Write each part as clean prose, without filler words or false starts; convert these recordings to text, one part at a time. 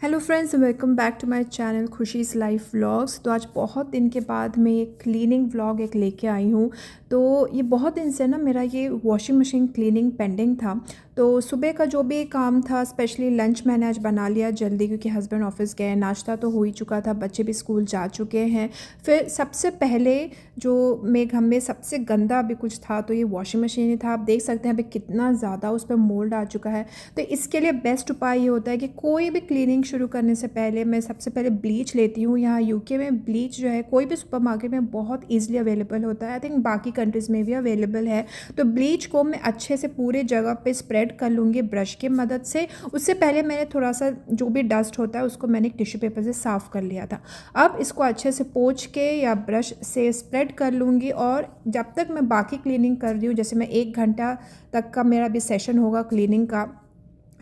Hello friends, welcome back to my channel Khushi's life vlogs. तो आज बहुत दिन के बाद मैं एक क्लीनिंग व्लॉग लेके आई हूँ। तो ये बहुत दिन से ना मेरा ये वॉशिंग मशीन क्लीनिंग पेंडिंग था। तो सुबह का जो भी काम था, स्पेशली लंच मैंने आज बना लिया जल्दी क्योंकि हस्बैंड ऑफिस गए। नाश्ता तो हो ही चुका था, बच्चे भी स्कूल जा चुके हैं। फिर सबसे पहले जो मेरे घर में सबसे गंदा अभी कुछ था तो ये वॉशिंग मशीन ही था। आप देख सकते हैं अभी कितना ज़्यादा उस पर मोल्ड आ चुका है। तो इसके लिए बेस्ट उपाय ये होता है कि कोई भी क्लीनिंग शुरू करने से पहले मैं सबसे पहले ब्लीच लेती हूँ। यहाँ यूके में ब्लीच जो है कोई भी सुपरमार्केट में बहुत ईजिली अवेलेबल होता है। आई थिंक बाकी कंट्रीज़ में भी अवेलेबल है। तो ब्लीच को मैं अच्छे से पूरे जगह पे स्प्रेड कर लूँगी ब्रश की मदद से। उससे पहले मैंने थोड़ा सा जो भी डस्ट होता है उसको मैंने एक टिश्यू पेपर से साफ़ कर लिया था। अब इसको अच्छे से पोंछ के या ब्रश से स्प्रेड कर लूँगी। और जब तक मैं बाकी क्लीनिंग कर रही हूँ, जैसे मैं 1 घंटा तक का मेरा भी सेशन होगा क्लीनिंग का,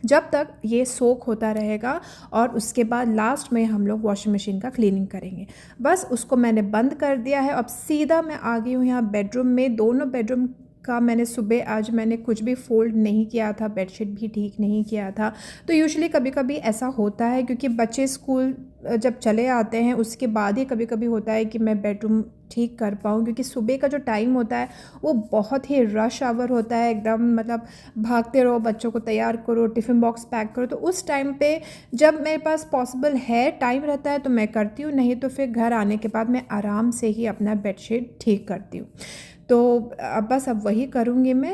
जब तक ये सोक होता रहेगा और उसके बाद लास्ट में हम लोग वॉशिंग मशीन का क्लीनिंग करेंगे। बस उसको मैंने बंद कर दिया है। अब सीधा मैं आ गई हूँ यहाँ बेडरूम में। दोनों बेडरूम का मैंने सुबह आज मैंने कुछ भी फोल्ड नहीं किया था, बेडशीट भी ठीक नहीं किया था। तो यूजुअली कभी कभी ऐसा होता है क्योंकि बच्चे स्कूल जब चले आते हैं उसके बाद ही कभी कभी होता है कि मैं बेडरूम ठीक कर पाऊँ, क्योंकि सुबह का जो टाइम होता है वो बहुत ही रश आवर होता है। एकदम मतलब भागते रहो, बच्चों को तैयार करो, टिफ़िन बॉक्स पैक करो। तो उस टाइम पे जब मेरे पास पॉसिबल है, टाइम रहता है तो मैं करती हूँ, नहीं तो फिर घर आने के बाद मैं आराम से ही अपना बेडशीट ठीक करती हूँ। तो अब वही करूँगी मैं।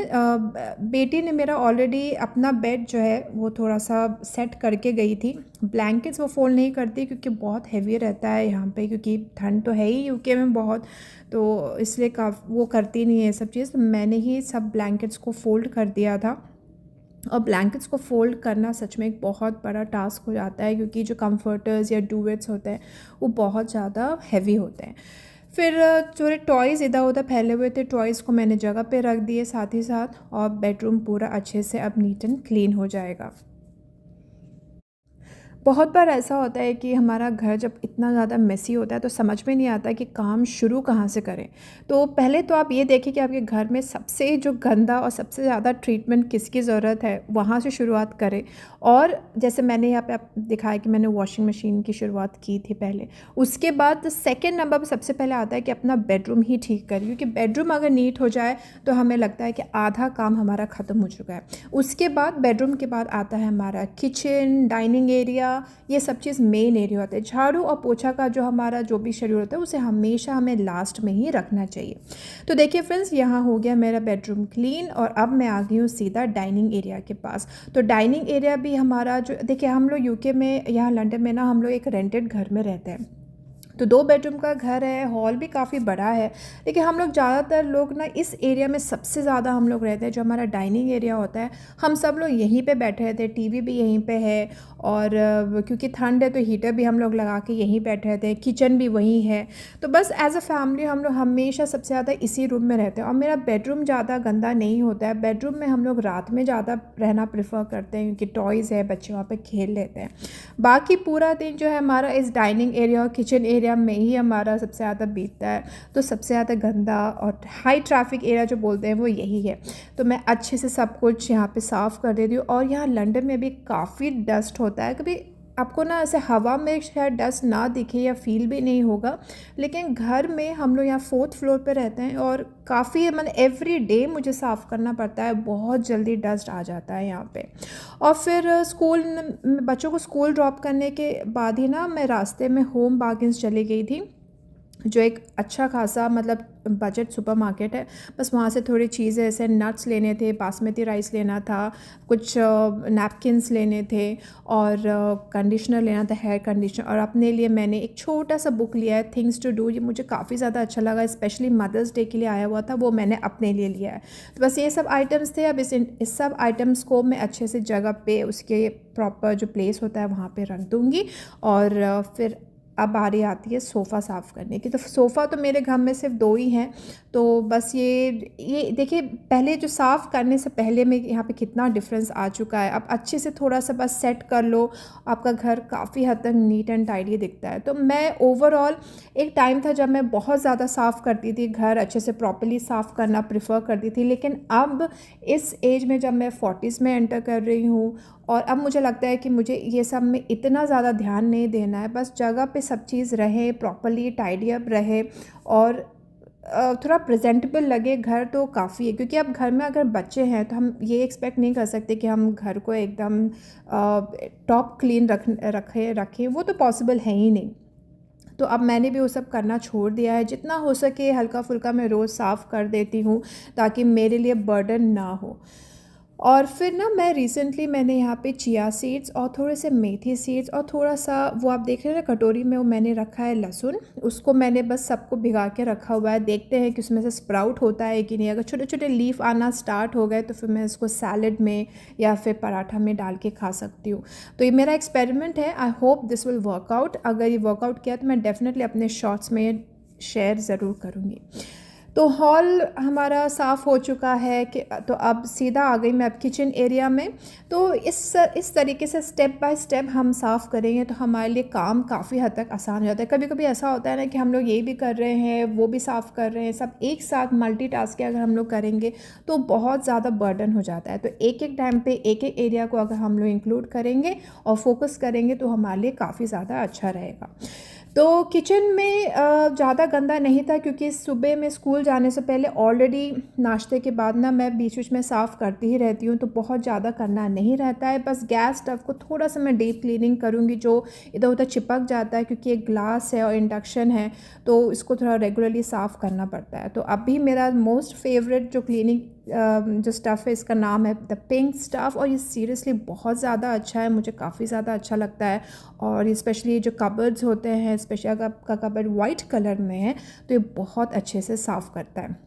बेटी ने मेरा ऑलरेडी अपना बेड जो है वो थोड़ा सा सेट करके गई थी। ब्लैंकेट्स वो फोल्ड नहीं करती क्योंकि बहुत हैवी रहता है यहाँ पे, क्योंकि ठंड तो है ही यूके में बहुत, तो इसलिए वो करती नहीं है सब चीज़। तो मैंने ही सब ब्लैंकेट्स को फ़ोल्ड कर दिया था। और ब्लैंकेट्स को फ़ोल्ड करना सच में एक बहुत बड़ा टास्क हो जाता है क्योंकि जो कंफर्टर्स या डुवेट्स होते हैं वो बहुत ज़्यादा हैवी होते हैं। फिर थोड़े टॉयज़ इधर उधर फैले हुए थे, टॉयज़ को मैंने जगह पे रख दिए साथ ही साथ, और बेडरूम पूरा अच्छे से अब नीट एंड क्लीन हो जाएगा। बहुत बार ऐसा होता है कि हमारा घर जब इतना ज़्यादा मेसी होता है तो समझ में नहीं आता कि काम शुरू कहाँ से करें। तो पहले तो आप ये देखिए कि आपके घर में सबसे जो गंदा और सबसे ज़्यादा ट्रीटमेंट किसकी ज़रूरत है, वहाँ से शुरुआत करें। और जैसे मैंने यहाँ पे आप दिखाया कि मैंने वॉशिंग मशीन की शुरुआत की थी पहले। उसके बाद सेकेंड नंबर पर सबसे पहले आता है कि अपना बेडरूम ही ठीक करें, क्योंकि बेडरूम अगर नीट हो जाए तो हमें लगता है कि आधा काम हमारा ख़त्म हो चुका है। उसके बाद बेडरूम के बाद आता है हमारा किचन, डाइनिंग एरिया। ये सब चीज़ मेन एरिया होता है। झाड़ू और पोछा का जो हमारा जो भी शेड्यूल होता है उसे हमेशा हमें लास्ट में ही रखना चाहिए। तो देखिए फ्रेंड्स, यहाँ हो गया मेरा बेडरूम क्लीन और अब मैं आ गई हूँ सीधा डाइनिंग एरिया के पास। तो डाइनिंग एरिया भी हमारा जो, देखिए हम लोग यूके में, यहाँ लंदन में ना, हम लोग एक रेंटेड घर में रहते हैं। तो 2 बेडरूम का घर है, हॉल भी काफ़ी बड़ा है। लेकिन हम लोग ज़्यादातर लोग ना इस एरिया में सबसे ज़्यादा हम लोग रहते हैं। जो हमारा डाइनिंग एरिया होता है, हम सब लोग यहीं पे बैठे रहते हैं, टीवी भी यहीं पे है। और क्योंकि ठंड है तो हीटर भी हम लोग लगा के यहीं बैठे रहते हैं, किचन भी वहीं है। तो बस एज अ फैमिली हम लोग हमेशा सबसे ज़्यादा इसी रूम में रहते हैं। और मेरा बेडरूम ज़्यादा गंदा नहीं होता है। बेडरूम में हम लोग रात में ज़्यादा रहना प्रेफर करते हैं क्योंकि टॉयज़ है, बच्चे वहाँ पर खेल लेते हैं। बाकी पूरा दिन जो है हमारा इस डाइनिंग एरिया और किचन एरिया में ही हमारा सबसे ज़्यादा बीतता है। तो सबसे ज़्यादा गंदा और हाई ट्रैफिक एरिया जो बोलते हैं वो यही है। तो मैं अच्छे से सब कुछ यहाँ पे साफ़ कर देती हूँ। और यहाँ लंदन में भी काफ़ी डस्ट होता है। कभी आपको ना ऐसे हवा में शायद डस्ट ना दिखे या फील भी नहीं होगा, लेकिन घर में हम लोग यहाँ 4th फ्लोर पे रहते हैं और काफ़ी मतलब एवरी डे मुझे साफ़ करना पड़ता है। बहुत जल्दी डस्ट आ जाता है यहाँ पे। और फिर बच्चों को स्कूल ड्रॉप करने के बाद ही ना मैं रास्ते में होम बार्गेन्स चली गई थी, जो एक अच्छा खासा मतलब बजट सुपरमार्केट है। बस वहाँ से थोड़ी चीज़ें ऐसे नट्स लेने थे, बासमती राइस लेना था, कुछ नैपकिन्स लेने थे और कंडीशनर लेना था, हेयर कंडीशनर। और अपने लिए मैंने एक छोटा सा बुक लिया है, थिंग्स टू डू। ये मुझे काफ़ी ज़्यादा अच्छा लगा, स्पेशली मदर्स डे के लिए आया हुआ था, वो मैंने अपने लिए लिया है। तो बस ये सब आइटम्स थे। अब इस सब आइटम्स को मैं अच्छे से जगह पे उसके प्रॉपर जो प्लेस होता है वहाँ पे रख दूँगी। और फिर अब बारी आती है सोफ़ा साफ़ करने की। तो सोफ़ा तो मेरे घर में सिर्फ 2 ही हैं। तो बस ये देखिए, पहले जो साफ़ करने से पहले में यहाँ पे कितना डिफरेंस आ चुका है। अब अच्छे से थोड़ा सा बस सेट कर लो, आपका घर काफ़ी हद तक नीट एंड टाइडी दिखता है। तो मैं ओवरऑल, एक टाइम था जब मैं बहुत ज़्यादा साफ़ करती थी, घर अच्छे से प्रॉपर्ली साफ़ करना प्रेफर करती थी। लेकिन अब इस एज में जब मैं 40s में एंटर कर रही हूँ और अब मुझे लगता है कि मुझे ये सब में इतना ज़्यादा ध्यान नहीं देना है, बस जगह पे सब चीज़ रहे, प्रॉपर्ली टाइडी अप रहे और थोड़ा प्रेजेंटेबल लगे घर तो काफ़ी है। क्योंकि अब घर में अगर बच्चे हैं तो हम ये एक्सपेक्ट नहीं कर सकते कि हम घर को एकदम टॉप क्लीन रखें, वो तो पॉसिबल है ही नहीं। तो अब मैंने भी वो सब करना छोड़ दिया है, जितना हो सके हल्का फुल्का मैं रोज़ साफ़ कर देती हूँ ताकि मेरे लिए बर्डन ना हो। और फिर ना मैं रिसेंटली मैंने यहाँ पे चिया सीड्स और थोड़े से मेथी सीड्स और थोड़ा सा वो आप देख रहे हैं ना कटोरी में, वो मैंने रखा है लहसुन, उसको मैंने बस सबको भिगा के रखा हुआ है। देखते हैं कि उसमें से स्प्राउट होता है कि नहीं। अगर छोटे छोटे लीफ आना स्टार्ट हो गए तो फिर मैं इसको सैलड में या फिर पराठा में डाल के खा सकती हूँ। तो ये मेरा एक्सपेरिमेंट है, I hope this will work out. अगर ये वर्कआउट किया तो मैं डेफिनेटली अपने शॉर्ट्स में शेयर ज़रूर करूँगी। तो हॉल हमारा साफ़ हो चुका है कि तो अब सीधा आ गई मैं अब किचन एरिया में। तो इस तरीके से स्टेप बाय स्टेप हम साफ़ करेंगे तो हमारे लिए काम काफ़ी हद तक आसान हो जाता है। कभी कभी ऐसा होता है ना कि हम लोग ये भी कर रहे हैं, वो भी साफ़ कर रहे हैं, सब एक साथ मल्टीटास्किंग अगर हम लोग करेंगे तो बहुत ज़्यादा बर्डन हो जाता है। तो एक एक टाइम पे एक एक एरिया को अगर हम लोग इंक्लूड करेंगे और फोकस करेंगे तो हमारे लिए काफ़ी ज़्यादा अच्छा रहेगा। तो किचन में ज़्यादा गंदा नहीं था क्योंकि सुबह में स्कूल जाने से पहले ऑलरेडी नाश्ते के बाद ना मैं बीच बीच में साफ़ करती ही रहती हूँ, तो बहुत ज़्यादा करना नहीं रहता है। बस गैस स्टव को थोड़ा सा मैं डीप क्लीनिंग करूँगी, जो इधर उधर चिपक जाता है क्योंकि एक ग्लास है और इंडक्शन है तो इसको थोड़ा रेगुलरली साफ़ करना पड़ता है। तो अभी मेरा मोस्ट फेवरेट जो क्लीनिंग जो स्टफ़ है इसका नाम है द पिंक स्टफ़, और ये सीरियसली बहुत ज़्यादा अच्छा है, मुझे काफ़ी ज़्यादा अच्छा लगता है। और स्पेशली जो कबर्ड्स होते हैं, स्पेशली अगर आपका कबर्ड वाइट कलर में है तो ये बहुत अच्छे से साफ़ करता है।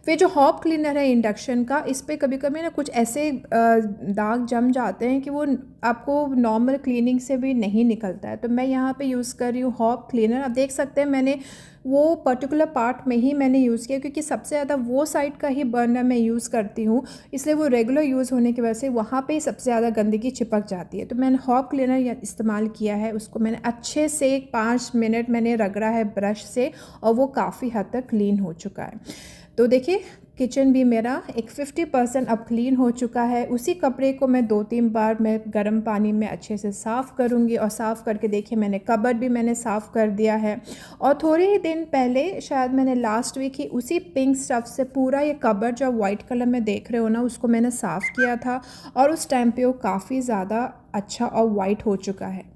फिर जो हॉब क्लीनर है इंडक्शन का, इस पे कभी कभी ना कुछ ऐसे दाग जम जाते हैं कि वो आपको नॉर्मल क्लीनिंग से भी नहीं निकलता है। तो मैं यहाँ पे यूज़ कर रही हूँ हॉब क्लीनर। आप देख सकते हैं मैंने वो पर्टिकुलर पार्ट में ही मैंने यूज़ किया क्योंकि सबसे ज़्यादा वो साइड का ही बर्नर मैं यूज़ करती हूँ, इसलिए वो रेगुलर यूज़ होने की वजह से वहाँ पे सबसे ज़्यादा गंदगी चिपक जाती है। तो मैंने हॉब क्लीनर इस्तेमाल किया है, उसको मैंने अच्छे से 5 मिनट मैंने रगड़ा है ब्रश से और वो काफ़ी हद तक क्लीन हो चुका है। तो देखिए किचन भी मेरा एक 50% अब क्लीन हो चुका है। उसी कपड़े को मैं 2-3 बार मैं गर्म पानी में अच्छे से साफ़ करूँगी और साफ़ करके देखिए मैंने कबर्ड भी मैंने साफ़ कर दिया है। और थोड़े ही दिन पहले शायद मैंने लास्ट वीक ही उसी पिंक स्टफ़ से पूरा ये कबर्ड जो वाइट कलर में देख रहे हो ना, उसको मैंने साफ़ किया था और उस टाइम पे वो काफ़ी ज़्यादा अच्छा और वाइट हो चुका है।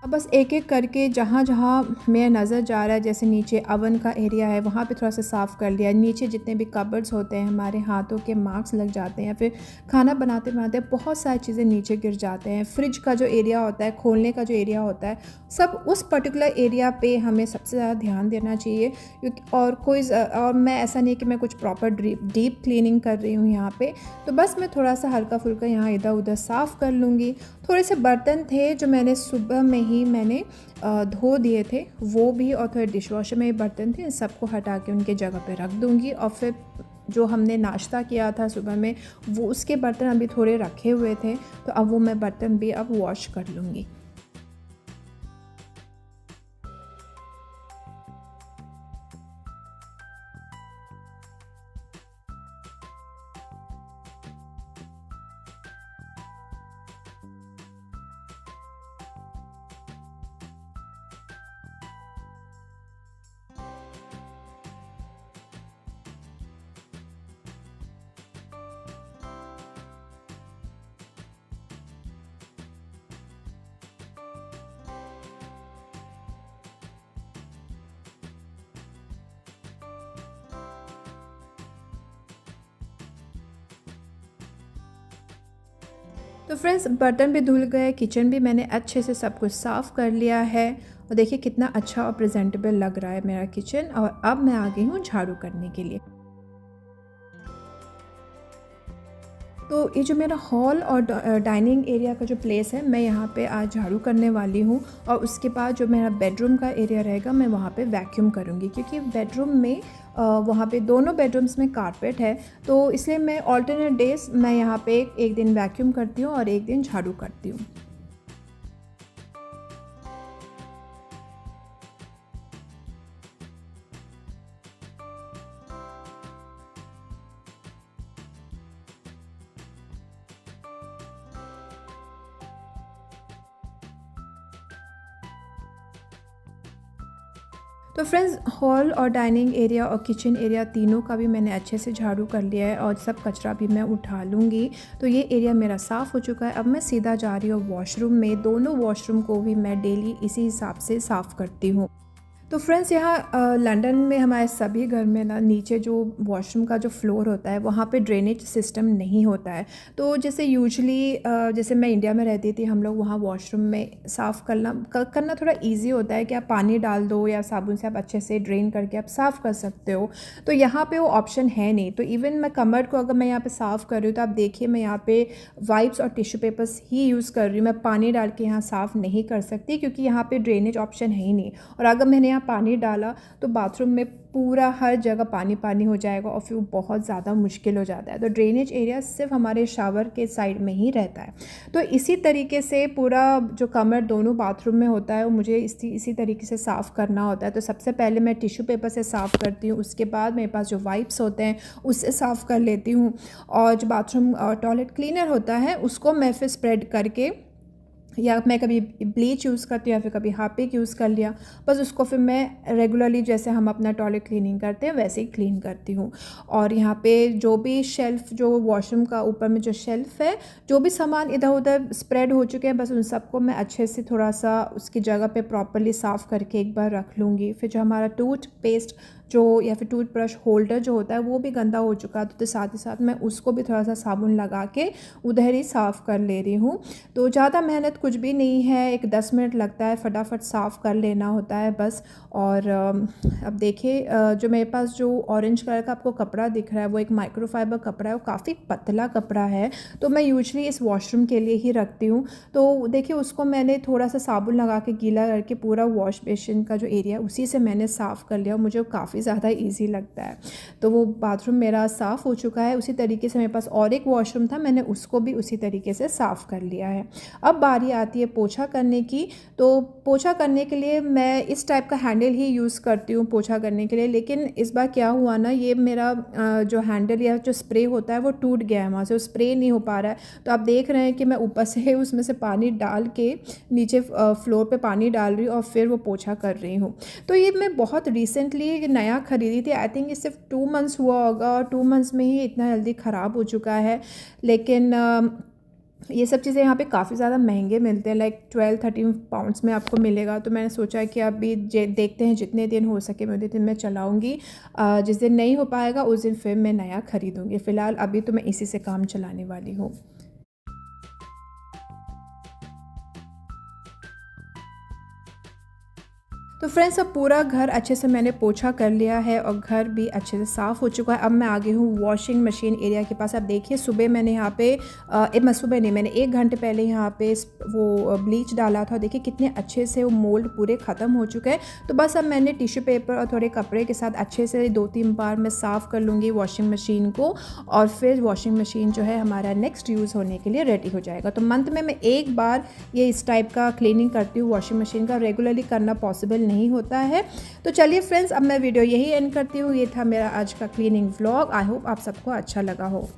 अब बस एक-एक करके जहाँ-जहाँ मेरा नज़र जा रहा है, जैसे नीचे अवन का एरिया है वहाँ पे थोड़ा-सा साफ़ कर लिया। नीचे जितने भी कबर्ड्स होते हैं, हमारे हाथों के मार्क्स लग जाते हैं, फिर खाना बनाते-बनाते बहुत सारी चीज़ें नीचे गिर जाते हैं। फ्रिज का जो एरिया होता है, खोलने का जो एरिया होता है, सब उस पर्टिकुलर एरिया पे हमें सबसे ज़्यादा ध्यान देना चाहिए। क्योंकि और मैं ऐसा नहीं कि मैं कुछ प्रॉपर डीप क्लीनिंग कर रही हूँ यहाँ पे। तो बस मैं थोड़ा-सा हल्का-फुल्का यहाँ इधर-उधर साफ़ कर लूँगी। थोड़े से बर्तन थे जो मैंने सुबह में ही मैंने धो दिए थे, वो भी, और थोड़े डिशवॉशर में बर्तन थे, इन सबको हटा के उनके जगह पे रख दूँगी। और फिर जो हमने नाश्ता किया था सुबह में, वो उसके बर्तन अभी थोड़े रखे हुए थे, तो अब वो मैं बर्तन भी अब वॉश कर लूँगी। तो फ्रेंड्स बर्तन भी धुल गए, किचन भी मैंने अच्छे से सब कुछ साफ़ कर लिया है और देखिए कितना अच्छा और प्रेजेंटेबल लग रहा है मेरा किचन। और अब मैं आ गई हूँ झाड़ू करने के लिए। तो ये जो मेरा हॉल और डाइनिंग एरिया का जो प्लेस है, मैं यहाँ पे आज झाड़ू करने वाली हूँ। और उसके बाद जो मेरा बेडरूम का एरिया रहेगा मैं वहाँ पे वैक्यूम करूँगी, क्योंकि बेडरूम में वहाँ पे दोनों बेडरूम्स में कारपेट है, तो इसलिए मैं ऑल्टरनेट डेज मैं यहाँ पे एक दिन वैक्यूम करती हूँ और एक दिन झाड़ू करती हूँ। तो फ्रेंड्स, हॉल और डाइनिंग एरिया और किचन एरिया तीनों का भी मैंने अच्छे से झाड़ू कर लिया है और सब कचरा भी मैं उठा लूँगी। तो ये एरिया मेरा साफ़ हो चुका है। अब मैं सीधा जा रही हूँ वॉशरूम में। दोनों वॉशरूम को भी मैं डेली इसी हिसाब से साफ़ करती हूँ। तो फ्रेंड्स, यहाँ लंदन में हमारे सभी घर में ना नीचे जो वॉशरूम का जो फ्लोर होता है वहाँ पे ड्रेनेज सिस्टम नहीं होता है। तो जैसे यूजुअली जैसे मैं इंडिया में रहती थी, हम लोग वहाँ वॉशरूम में साफ़ करना थोड़ा इजी होता है कि आप पानी डाल दो या साबुन से आप अच्छे से ड्रेन करके आप साफ़ कर सकते हो। तो यहाँ पे वो ऑप्शन है नहीं। तो इवन मैं कमर को अगर मैं यहाँ पे साफ़ कर रही हूँ तो आप देखिए मैं यहाँ पे वाइप्स और टिश्यू पेपर्स ही यूज़ कर रही हूँ। मैं पानी डाल के यहाँ साफ़ नहीं कर सकती क्योंकि यहाँ पे ड्रेनेज ऑप्शन है ही नहीं। और अगर मैंने यहाँ पानी डाला तो बाथरूम में पूरा हर जगह पानी पानी हो जाएगा और फिर वो बहुत ज़्यादा मुश्किल हो जाता है। तो ड्रेनेज एरिया सिर्फ हमारे शावर के साइड में ही रहता है। तो इसी तरीके से पूरा जो कमर दोनों बाथरूम में होता है वो मुझे इसी तरीके से साफ़ करना होता है। तो सबसे पहले मैं टिश्यू पेपर से साफ़ करती हूँ, उसके बाद मेरे पास जो वाइप्स होते हैं उससे साफ़ कर लेती हूँ, और जो बाथरूम टॉयलेट क्लीनर होता है उसको मैं फिर स्प्रेड करके, या मैं कभी ब्लीच यूज़ करती हूँ या फिर कभी हार्पिक यूज़ कर लिया, बस उसको फिर मैं रेगुलरली जैसे हम अपना टॉयलेट क्लीनिंग करते हैं वैसे ही क्लीन करती हूँ। और यहाँ पे जो भी शेल्फ़, जो वॉशरूम का ऊपर में जो शेल्फ़ है, जो भी सामान इधर उधर स्प्रेड हो चुके हैं, बस उन सबको मैं अच्छे से थोड़ा सा उसकी जगह पे प्रॉपर्ली साफ़ करके एक बार रख लूँगी। फिर जो हमारा टूथपेस्ट जो या फिर टूथब्रश होल्डर जो होता है वो भी गंदा हो चुका है, तो साथ ही साथ मैं उसको भी थोड़ा सा साबुन लगा के उधर ही साफ़ कर ले रही हूँ। तो ज़्यादा मेहनत कुछ भी नहीं है, एक 10 मिनट लगता है, फटाफट साफ़ कर लेना होता है बस। और अब देखिए जो मेरे पास जो ऑरेंज कलर का आपको कपड़ा दिख रहा है वो एक माइक्रोफाइबर कपड़ा है, वो काफ़ी पतला कपड़ा है। तो मैं यूजुअली इस वॉशरूम के लिए ही रखती हूँ। तो देखिए उसको मैंने थोड़ा सा साबुन लगा के गीला करके पूरा वॉश बेसिन का जो एरिया उसी से मैंने साफ़ कर लिया और मुझे काफ़ी ज़्यादा ईजी लगता है। तो वो बाथरूम मेरा साफ़ हो चुका है। उसी तरीके से मेरे पास और एक वॉशरूम था, मैंने उसको भी उसी तरीके से साफ़ कर लिया है। अब बारी आती है पोछा करने की। तो पोछा करने के लिए मैं इस टाइप का हैंडल ही यूज़ करती हूँ पोछा करने के लिए, लेकिन इस बार क्या हुआ ना, ये मेरा जो हैंडल या जो स्प्रे होता है वो टूट गया है, वहाँ से वो स्प्रे नहीं हो पा रहा है। तो आप देख रहे हैं कि मैं ऊपर से उसमें से पानी डाल के नीचे फ्लोर पे पानी डाल रही हूँ और फिर वो पोछा कर रही हूँ। तो ये मैं बहुत रिसेंटली नया ख़रीदी थी, आई थिंक ये सिर्फ 2 मंथ्स हुआ होगा और 2 मंथ्स में ही इतना जल्दी ख़राब हो चुका है। लेकिन ये सब चीज़ें यहाँ पे काफ़ी ज़्यादा महंगे मिलते हैं, लाइक 12-13 पाउंड्स में आपको मिलेगा। तो मैंने सोचा कि अभी देखते हैं, जितने दिन हो सके मैं उतने दिन मैं चलाऊँगी। जिस दिन नहीं हो पाएगा उस दिन फिर मैं नया ख़रीदूँगी। फ़िलहाल अभी तो मैं इसी से काम चलाने वाली हूँ। तो फ्रेंड्स, अब पूरा घर अच्छे से मैंने पोछा कर लिया है और घर भी अच्छे से साफ़ हो चुका है। अब मैं आ गई हूँ वॉशिंग मशीन एरिया के पास। अब देखिए सुबह मैंने यहाँ पे सुबह नहीं, मैंने 1 घंटे पहले यहाँ पे वो ब्लीच डाला था। देखिए कितने अच्छे से वो मोल्ड पूरे ख़त्म हो चुके हैं। तो बस अब मैंने टिश्यू पेपर और थोड़े कपड़े के साथ अच्छे से 2-3 बार मैं साफ़ कर लूँगी वॉशिंग मशीन को, और फिर वॉशिंग मशीन जो है हमारा नेक्स्ट यूज़ होने के लिए रेडी हो जाएगा। तो मंथ में मैं एक बार ये इस टाइप का क्लीनिंग करती हूँ वॉशिंग मशीन का, रेगुलरली करना पॉसिबल नहीं होता है। तो चलिए फ्रेंड्स, अब मैं वीडियो यही एंड करती हूँ। ये था मेरा आज का क्लीनिंग व्लॉग। आई होप आप सबको अच्छा लगा हो।